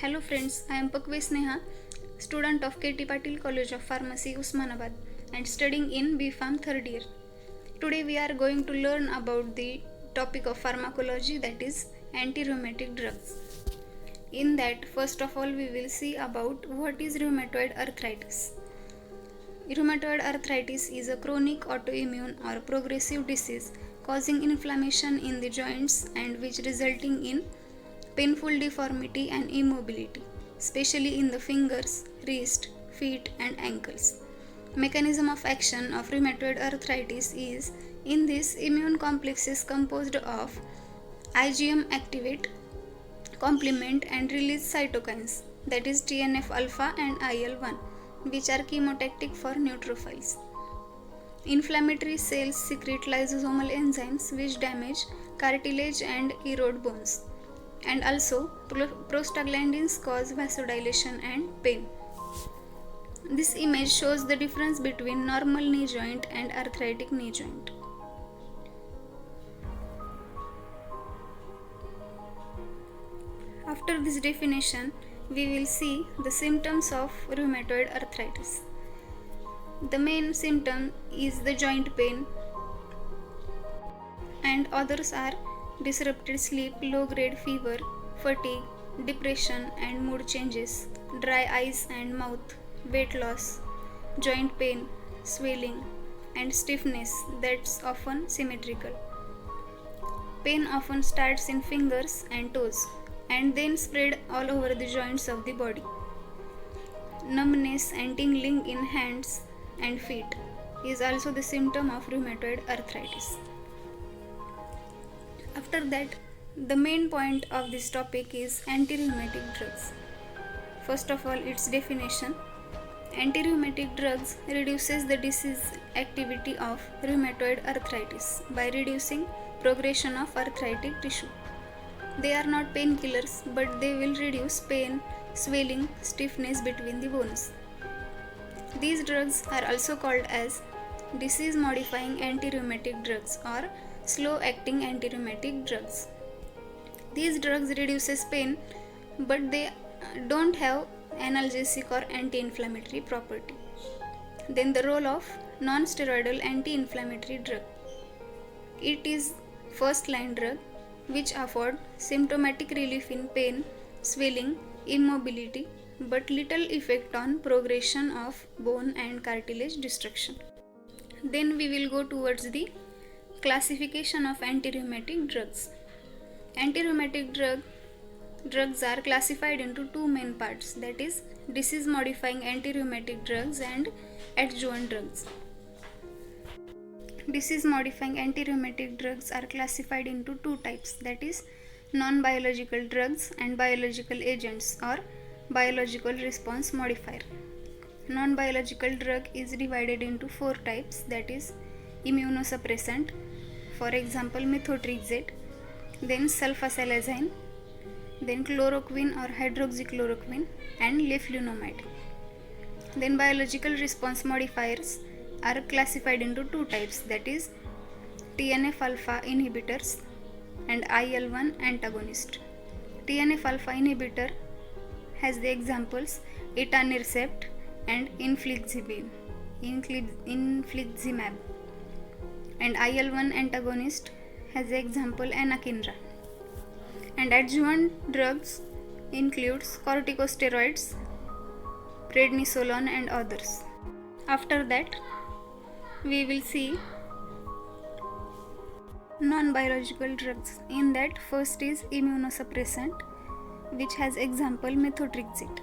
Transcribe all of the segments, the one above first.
Hello friends, I am Pakvi Sneha, student of KT Patil College of Pharmacy, Usmanabad, and studying in B.Pharm third year. Today we are going to learn about the topic of pharmacology, that is anti-rheumatic drugs. In that, first of all, we will see about what is rheumatoid arthritis. Rheumatoid arthritis is a chronic autoimmune or progressive disease causing inflammation in the joints and which resulting in painful deformity and immobility, especially in the fingers, wrist, feet and ankles. Mechanism of action of rheumatoid arthritis is in this immune complex is composed of IgM activate, complement and release cytokines, that is TNF alpha and IL-1, which are chemotactic for neutrophils. Inflammatory cells secrete lysosomal enzymes which damage cartilage and erode bones. And also prostaglandins cause vasodilation and pain. This image shows the difference between normal knee joint and arthritic knee joint. After this definition, we will see the symptoms of rheumatoid arthritis. The main symptom is the joint pain, and others are disrupted sleep, low-grade fever, fatigue, depression and mood changes, dry eyes and mouth, weight loss, joint pain, swelling and stiffness that's often symmetrical. Pain often starts in fingers and toes and then spread all over the joints of the body. Numbness and tingling in hands and feet is also the symptom of rheumatoid arthritis. After that, the main point of this topic is anti-rheumatic drugs. First of all, its definition. Anti-rheumatic drugs reduces the disease activity of rheumatoid arthritis by reducing progression of arthritic tissue. They are not painkillers, but they will reduce pain, swelling, stiffness between the bones. These drugs are also called as disease-modifying anti-rheumatic drugs or slow-acting anti-rheumatic drugs. These drugs reduces pain, but they don't have analgesic or anti-inflammatory property. Then the role of non-steroidal anti-inflammatory drug. It is first-line drug which afford symptomatic relief in pain, swelling, immobility, but little effect on progression of bone and cartilage destruction. Then we will go towards the classification of anti-rheumatic drugs. Anti-rheumatic drugs are classified into two main parts, that is disease-modifying anti-rheumatic drugs and adjuvant drugs. Disease-modifying anti-rheumatic drugs are classified into two types, that is non-biological drugs and biological agents or biological response modifier. Non-biological drug is divided into four types, that is immunosuppressant, for example methotrexate, then sulfasalazine, then chloroquine or hydroxychloroquine and leflunomide. Then biological response modifiers are classified into two types, that is TNF alpha inhibitors and IL-1 antagonist. TNF alpha inhibitor has the examples etanercept and infliximab, and IL-1 antagonist has the example anakinra. And adjuvant drugs includes corticosteroids, prednisolone and others. After that, we will see non-biological drugs. In that, first is immunosuppressant, which has example methotrexate.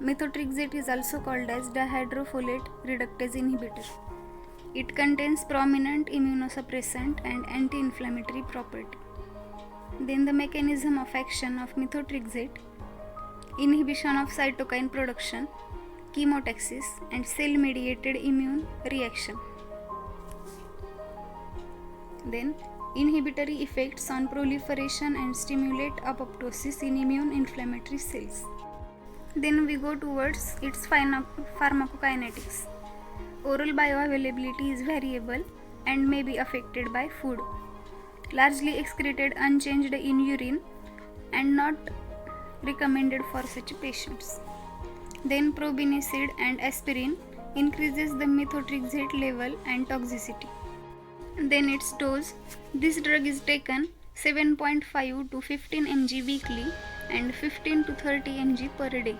Methotrexate is also called as dihydrofolate reductase inhibitor. It contains prominent immunosuppressant and anti-inflammatory property. Then the mechanism of action of methotrexate: inhibition of cytokine production, chemotaxis and cell-mediated immune reaction. Then inhibitory effects on proliferation and stimulate apoptosis in immune inflammatory cells. Then we go towards its pharmacokinetics. Oral bioavailability is variable and may be affected by food. Largely excreted unchanged in urine and not recommended for such patients. Then probenecid and aspirin increases the methotrexate level and toxicity. Then its dose. This drug is taken 7.5 to 15 mg weekly and 15 to 30 mg per day.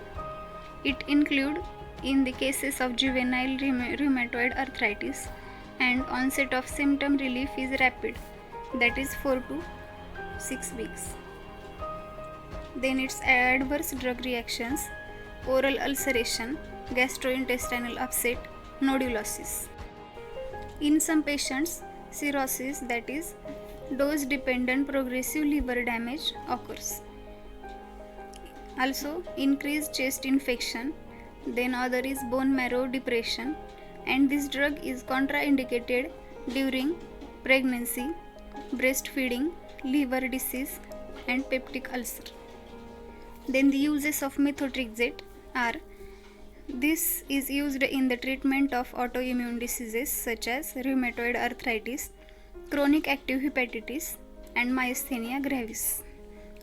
It include in the cases of juvenile rheumatoid arthritis, and onset of symptom relief is rapid, that is 4 to 6 weeks. Then its adverse drug reactions: oral ulceration, gastrointestinal upset, nodulosis. In some patients, cirrhosis, that is dose dependent progressive liver damage, occurs. Also increased chest infection. Then other is bone marrow depression, and this drug is contraindicated during pregnancy, breastfeeding, liver disease and peptic ulcer. Then the uses of methotrexate are: this is used in the treatment of autoimmune diseases such as rheumatoid arthritis, chronic active hepatitis and myasthenia gravis.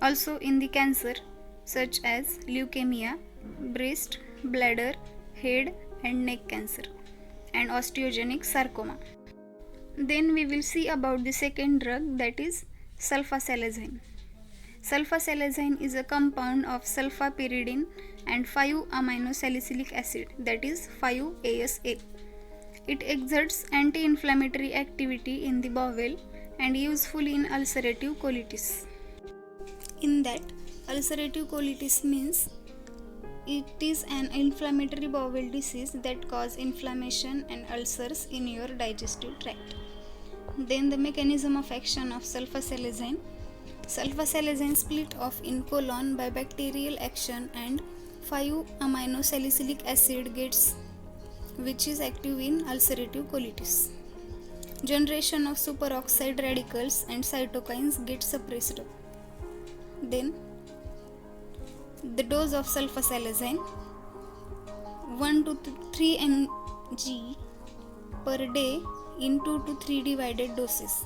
Also in the cancer such as leukemia, breast, bladder, head and neck cancer, and osteogenic sarcoma. Then we will see about the second drug, that is sulfasalazine. Sulfasalazine is a compound of sulfapyridine and 5-aminosalicylic acid, that is 5-ASA. It exerts anti-inflammatory activity in the bowel and useful in ulcerative colitis. In that, ulcerative colitis means it is an inflammatory bowel disease that causes inflammation and ulcers in your digestive tract. Then the mechanism of action of sulfasalazine. Sulfasalazine split off in colon by bacterial action and 5-aminosalicylic acid gets, which is active in ulcerative colitis. Generation of superoxide radicals and cytokines get suppressed. Then the dose of sulfasalazine: 1 to 3 mg per day in 2 to 3 divided doses.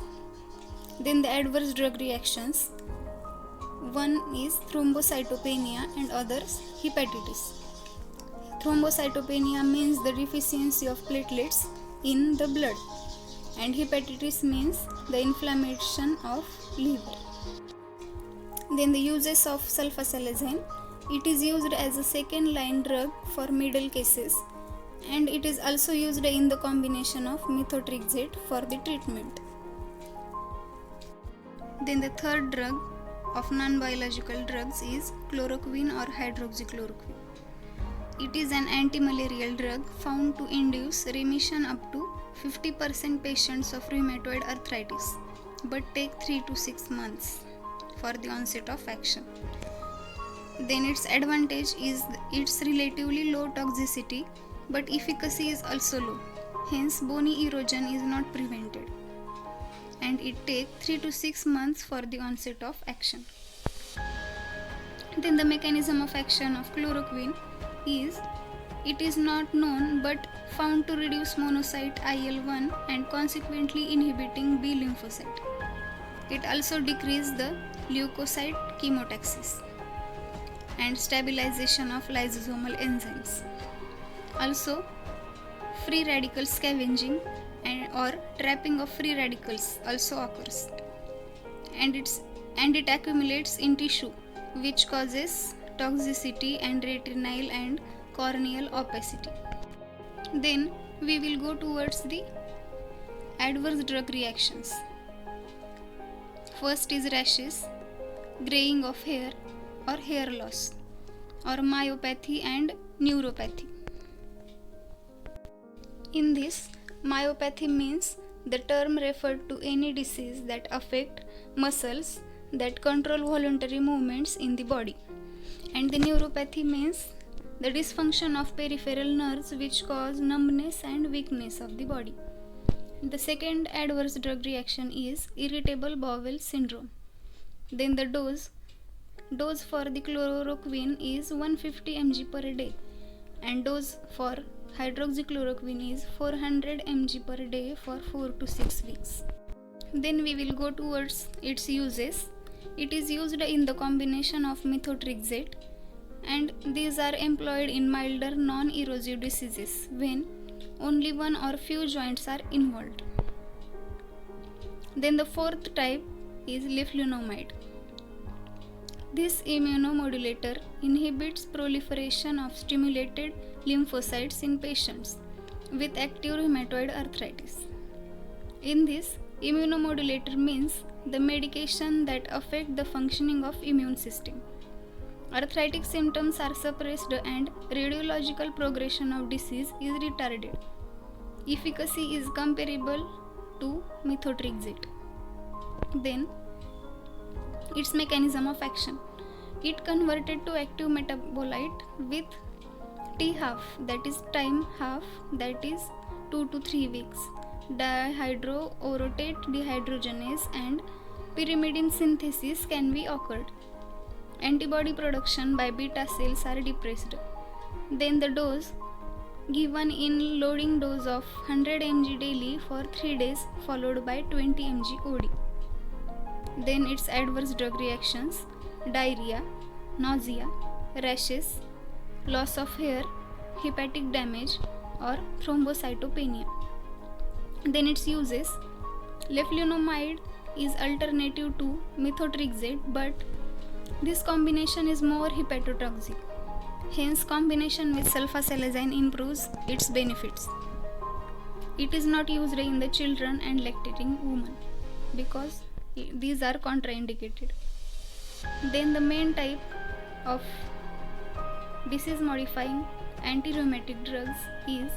Then the adverse drug reactions: one is thrombocytopenia and others hepatitis. Thrombocytopenia means the deficiency of platelets in the blood, and hepatitis means the inflammation of liver. Then the uses of sulfasalazine: it is used as a second line drug for middle cases, and it is also used in the combination of methotrexate for the treatment. Then the third drug of non-biological drugs is chloroquine or hydroxychloroquine. It is an anti-malarial drug found to induce remission up to 50% patients of rheumatoid arthritis, but take 3 to 6 months for the onset of action. Then its advantage is its relatively low toxicity, but efficacy is also low. Hence bony erosion is not prevented, and it takes 3 to 6 months for the onset of action. Then the mechanism of action of chloroquine is: it is not known but found to reduce monocyte IL-1 and consequently inhibiting B lymphocyte. It also decreases the leukocyte chemotaxis and stabilization of lysosomal enzymes. Also, free radical scavenging or trapping of free radicals also occurs, and it accumulates in tissue, which causes toxicity and retinal and corneal opacity. Then we will go towards the adverse drug reactions. First is rashes, graying of hair or hair loss, or myopathy and neuropathy. In this, myopathy means the term referred to any disease that affect muscles that control voluntary movements in the body, and the neuropathy means the dysfunction of peripheral nerves which cause numbness and weakness of the body. The second adverse drug reaction is irritable bowel syndrome. Then the dose for the chloroquine is 150 mg per day, and dose for hydroxychloroquine is 400 mg per day for 4 to 6 weeks. Then we will go towards its uses. It is used in the combination of methotrexate, and these are employed in milder non-erosive diseases when only one or few joints are involved. Then the fourth type is leflunomide. This immunomodulator inhibits proliferation of stimulated lymphocytes in patients with active rheumatoid arthritis. In this, immunomodulator means the medication that affect the functioning of immune system. Arthritic symptoms are suppressed and radiological progression of disease is retarded. Efficacy is comparable to methotrexate. Then, its mechanism of action. It converted to active metabolite with T half, that is time half, that is 2 to 3 weeks. Dihydroorotate dehydrogenase and pyrimidine synthesis can be occurred. Antibody production by beta cells are depressed. Then the dose given in loading dose of 100 mg daily for 3 days followed by 20 mg OD. Then its adverse drug reactions: diarrhea, nausea, rashes, loss of hair, hepatic damage or thrombocytopenia. Then its uses: leflunomide is alternative to methotrexate, but this combination is more hepatotoxic. Hence, combination with sulfasalazine improves its benefits. It is not used in the children and lactating women because these are contraindicated. Then the main type of disease modifying anti-rheumatic drugs is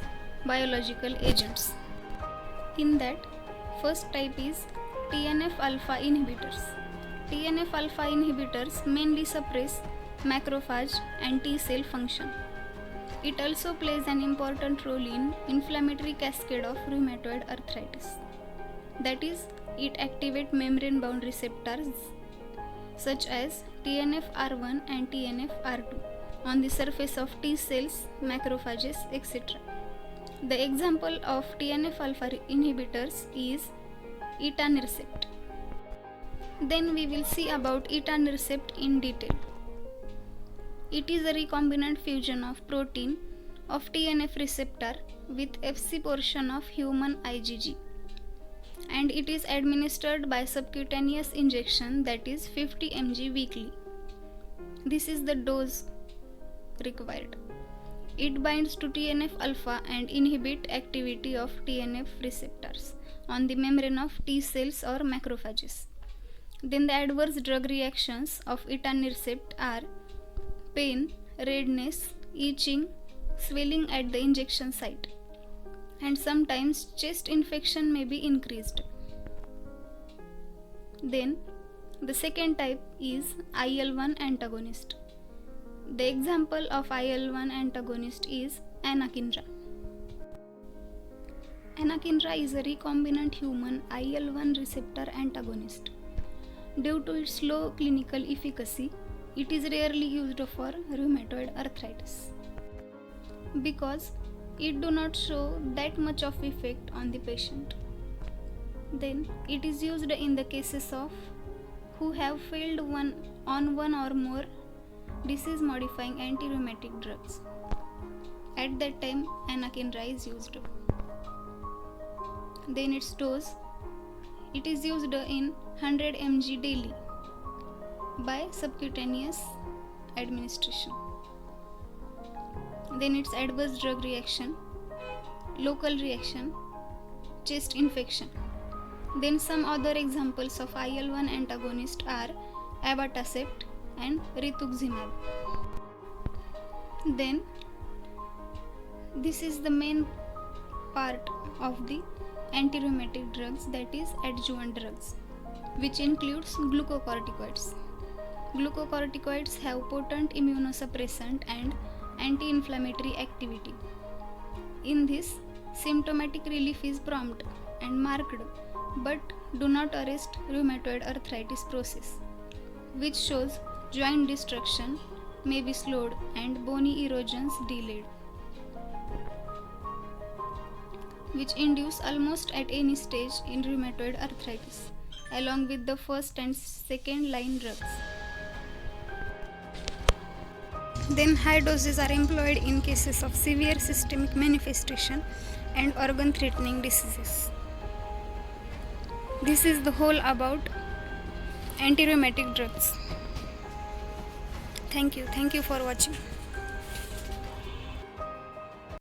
biological agents. In that, first type is TNF alpha inhibitors. TNF alpha inhibitors mainly suppress macrophage and T cell function. It also plays an important role in inflammatory cascade of rheumatoid arthritis. That is, it activates membrane-bound receptors such as TNF-R1 and TNF-R2 on the surface of T cells, macrophages, etc. The example of TNF-alpha inhibitors is etanercept. Then we will see about etanercept in detail. It is a recombinant fusion of protein of TNF receptor with Fc portion of human IgG, and it is administered by subcutaneous injection, that is 50 mg weekly. This is the dose required. It binds to TNF alpha and inhibit activity of TNF receptors on the membrane of T cells or macrophages. Then the adverse drug reactions of etanercept are pain, redness, itching, swelling at the injection site, and sometimes chest infection may be increased. Then the second type is IL-1 antagonist. The example of IL-1 antagonist is anakinra. Anakinra is a recombinant human IL-1 receptor antagonist. Due to its low clinical efficacy, it is rarely used for rheumatoid arthritis because it do not show that much of effect on the patient. Then it is used in the cases of who have failed on one or more disease modifying anti-rheumatic drugs. At that time, anakinra is used. Then its dose: it is used in 100 mg daily by subcutaneous administration. Then its adverse drug reaction: local reaction, chest infection. Then some other examples of IL-1 antagonist are abatacept and rituximab. Then this is the main part of the anti-rheumatic drugs, that is adjuvant drugs, which includes glucocorticoids. Glucocorticoids have potent immunosuppressant and anti-inflammatory activity. In this, symptomatic relief is prompt and marked, but do not arrest rheumatoid arthritis process, which shows joint destruction may be slowed and bony erosions delayed, which induce almost at any stage in rheumatoid arthritis. along with the first and second line drugs. Then high doses are employed in cases of severe systemic manifestation and organ threatening diseases. This is the whole about anti-rheumatic drugs. Thank you for watching.